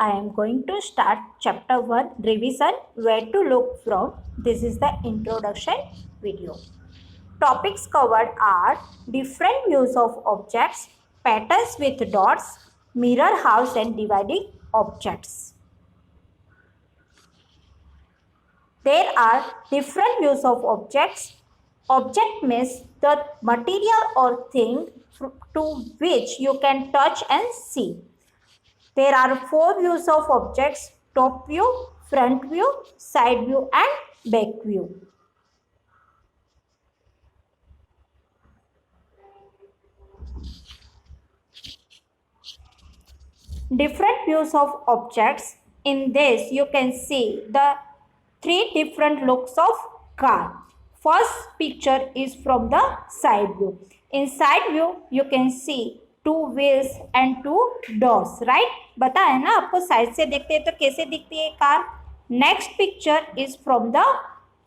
I am going to start chapter 1 revision, where to look from. This is the introduction video. Topics covered are different views of objects, patterns with dots, mirror house and dividing objects. There are different views of objects. Object means the material or thing to which you can touch and see. There are 4 views of objects: top view, front view, side view and back view. Different views of objects. In this you can see the 3 different looks of car. First picture is from the side view. In side view you can see 2 wheels and 2 doors, right? बता है ना आपको, side से देखते हैं तो कैसे दिखती है car. Next picture is from the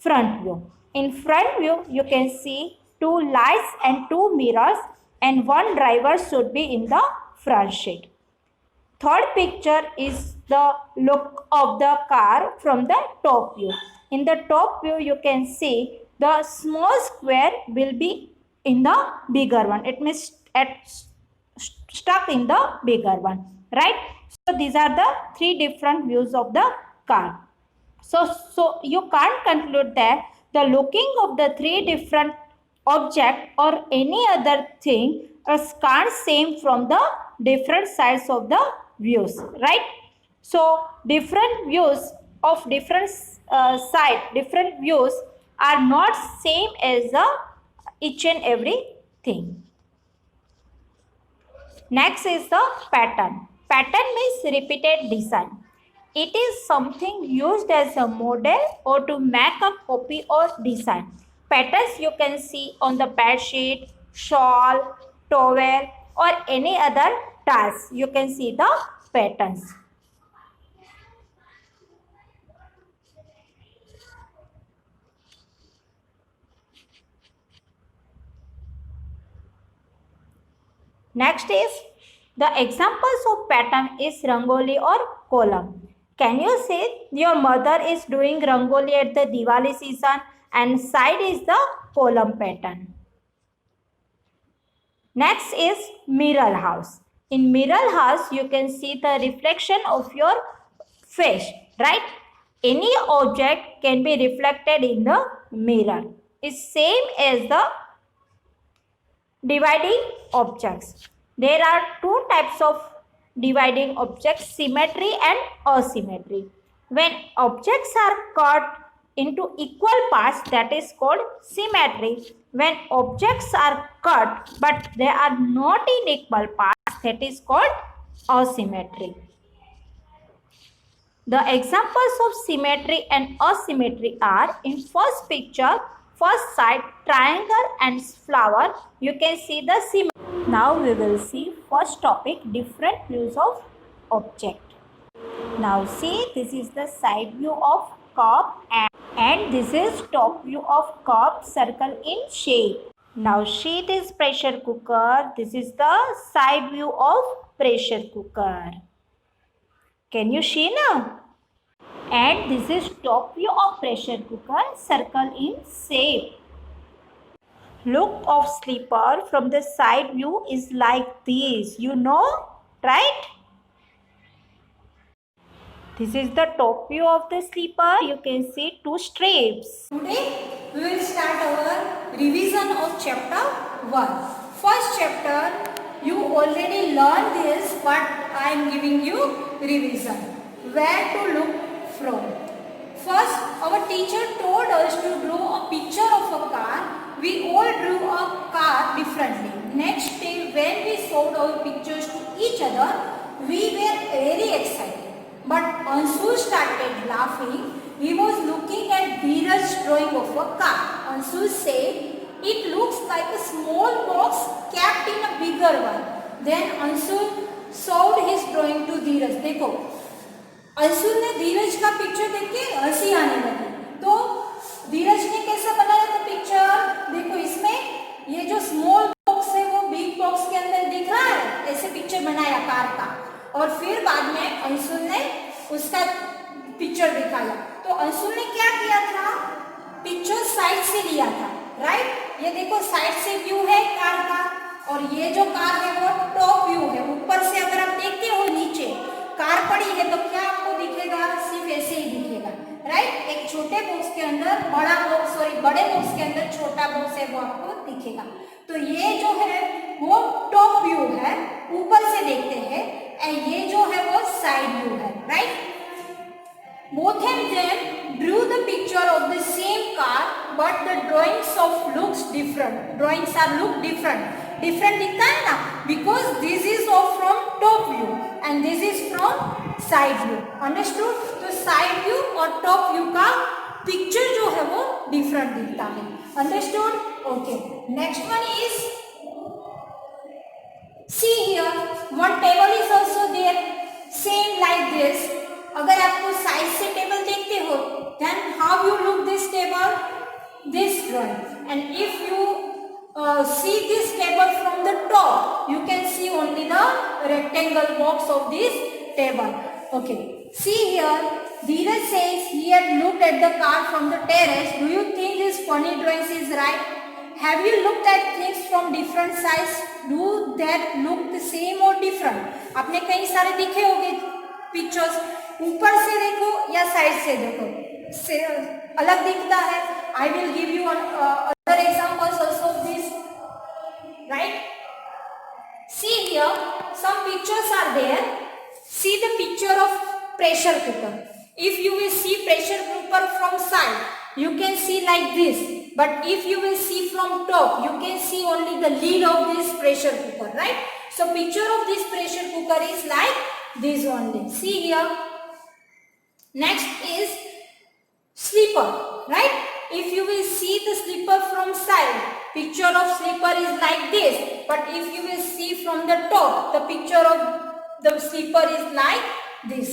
front view. In front view you can see 2 lights and 2 mirrors and 1 driver should be in the front seat. Third picture is the look of the car from the top view. In the top view you can see the small square will be in the bigger one. It means stuck in the bigger one, right? So these are the 3 different views of the car. So you can't conclude that the looking of the 3 different object or any other thing is can't same from the different sides of the views, right? So different views of different side, different views are not same as the each and every thing. Next is the pattern. Pattern means repeated design. It is something used as a model or to make a copy or design. Patterns you can see on the bed sheet, shawl, towel or any other tiles. You can see the patterns. Next is the examples of pattern is rangoli or column. Can you say your mother is doing rangoli at the Diwali season and side is the column pattern. Next is mirror house. In mirror house you can see the reflection of your face, right? Any object can be reflected in the mirror. It's same as the dividing objects. There are 2 types of dividing objects, symmetry and asymmetry. When objects are cut into equal parts, that is called symmetry. When objects are cut but they are not in equal parts, that is called asymmetry. The examples of symmetry and asymmetry are in first picture, first side, triangle and flower. You can see the symmetry. Now we will see first topic, different views of object. Now see, this is the side view of cup and this is top view of cup, circle in shape. Now sheet is pressure cooker. This is the side view of pressure cooker. Can you see now? And this is top view of pressure cooker, circle in shape. Look of slipper from the side view is like this, you know, right? This is the top view of the slipper. You can see 2 strips. Today we will start our revision of chapter 1. First chapter you already learned this, but I am giving you revision. Where to look from. First, our teacher told us to draw a picture of a car. We all drew a car differently. Next day, when we showed our pictures to each other, we were very excited. But Anshu started laughing. He was looking at Dheeraj's drawing of a car. Anshu said, "It looks like a small box kept in a bigger one." Then Anshu showed his drawing to Dheeraj. देखो, अंशु ने धीरज का picture देख के हंसी आने लगी. तो धीरज ने कैसे बनाया था पिक्चर? देखो, इसमें ये जो स्मॉल बॉक्स है वो बिग बॉक्स के अंदर दिख रहा है. ऐसे पिक्चर बनाया कार का. और फिर बाद में अंशु ने पिक्चर दिखाया। तो अंशुल ने क्या किया था, पिक्चर साइड से लिया था, राइट। ये देखो साइड से व्यू है कार का, और ये जो कार है वो टॉप व्यू है। ऊपर से अगर आप देखते हो नीचे कार पड़ी है तो क्या आपको दिखेगा, सिर्फ ऐसे ही दिखेगा, राइट। एक छोटे बॉक्स के अंदर बड़ा बॉक्स, सॉरी बड़े बॉक्स के अंदर छोटा बॉक्स है वो आपको दिखेगा। तो ये जो है वो टॉप व्यू है, ऊपर से देखते हैं, एंड ये जो है वो साइड व्यू है, right. Both of them drew the picture of the same car, but the drawings of looks different. Drawings are look different. Different दिखता है ना, because this is of from top view and this is from side view. Understood? तो side view और top view का picture जो है वो different दिखता है. Understood? Okay. Next one is, see here, one table is also there, same like this. अगर आपको साइड से टेबल देखते हो, then how you look this table, this drawing, and if you see this table from the top, you can see only the rectangle box of this table. Okay, see here, Dheeraj says he had looked at the car from the terrace. Do you think this funny drawings is right? Have you looked at things from different sides? Do that look the same or different? आपने कई सारे दिखे होंगे pictures, ऊपर से देखो या side से देखो, से अलग दिखता है। I will give you other examples also of this, right. See here some pictures are there. See the picture of pressure cooker. If you will see pressure cooker from side, you can see like this, but if you will see from top, you can see only the lid of this pressure cooker, right? So picture of this pressure cooker is like this only. See here. Next is slipper, right? If you will see the slipper from side, picture of slipper is like this, but if you will see from the top, the picture of the slipper is like this.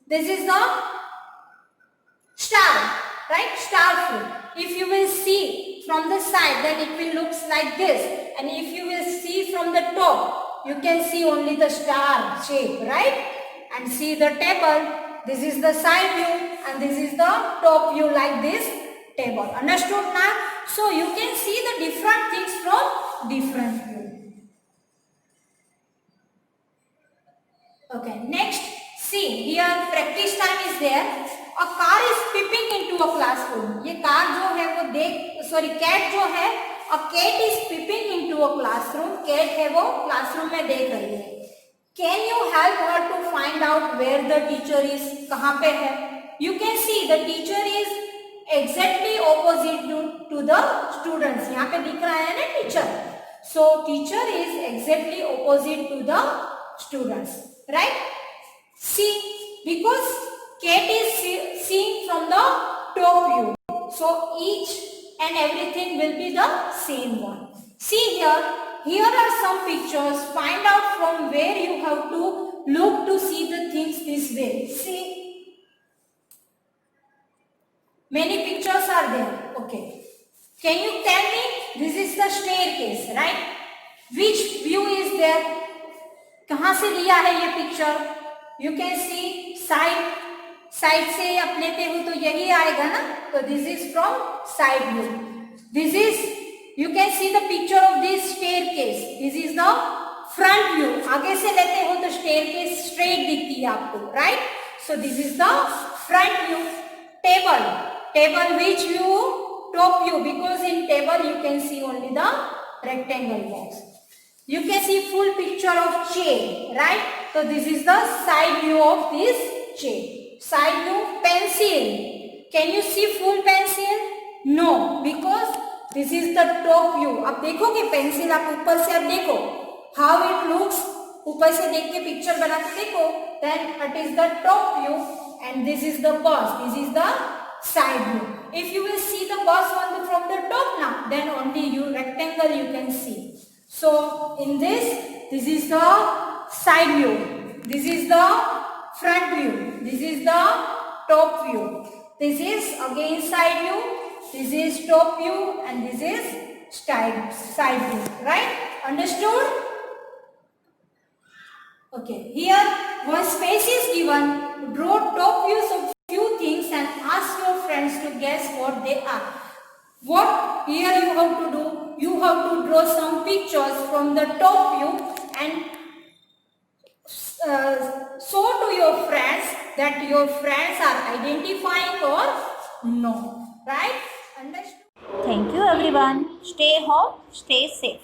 This is the star, right? Star fruit. If you will see from the side, then it will look like this, and if you will see from the top, you can see only the star shape, right? And see the table. This is the side view and this is the top view, like this table. Understood now? So you can see the different things from different view. Okay, next, see here practice time is there. A car is peeping into a classroom. ये car जो है वो cat जो है, a cat is peeping into a classroom. Cat है वो classroom में देख रही है. Can you help her to find out where the teacher is? कहाँ पे है? You can see the teacher is exactly opposite to the students. यहाँ पे दिख रहा है ना teacher. So teacher is exactly opposite to the students, right? See, because cat is seeing from the top view, so each and everything will be the same one. See here. Here are some pictures. Find out from where you have to look to see the things this way. See, many pictures are there. Okay, can you tell me, this is the staircase, right? Which view is there? कहाँ से लिया है ये picture? You can see side से आप लेते हो तो यही आएगा ना, तो this is from side view. This is, you can see the picture of this staircase. This is the front view. आगे से लेते हो तो staircase straight दिखती है आपको, right? So this is the front view. Table which view? Top view, because in table you can see only the rectangle box. You can see full picture of chair, right? So this is the side view of this chair. Side view, pencil. Can you see full pencil? No, because this is the top view. अब देखोगे pencil, आप ऊपर से आप देखो how it looks, ऊपर से देख के पिक्चर बना के देखो, then it is the top view and this is the bus. This is the side view. If you will see the bus from the top now, then only rectangle you can see. So in this is the side view. This is the front view. This is the top view. This is again side view. This is top view and this is side view, right? Understood? Okay, here one space is given. Draw top views of few things and ask your friends to guess what they are. What here you have to do? You have to draw some pictures from the top view and show to your friends that your friends are identifying or no. Right? Understood? Thank you everyone. Stay home, stay safe.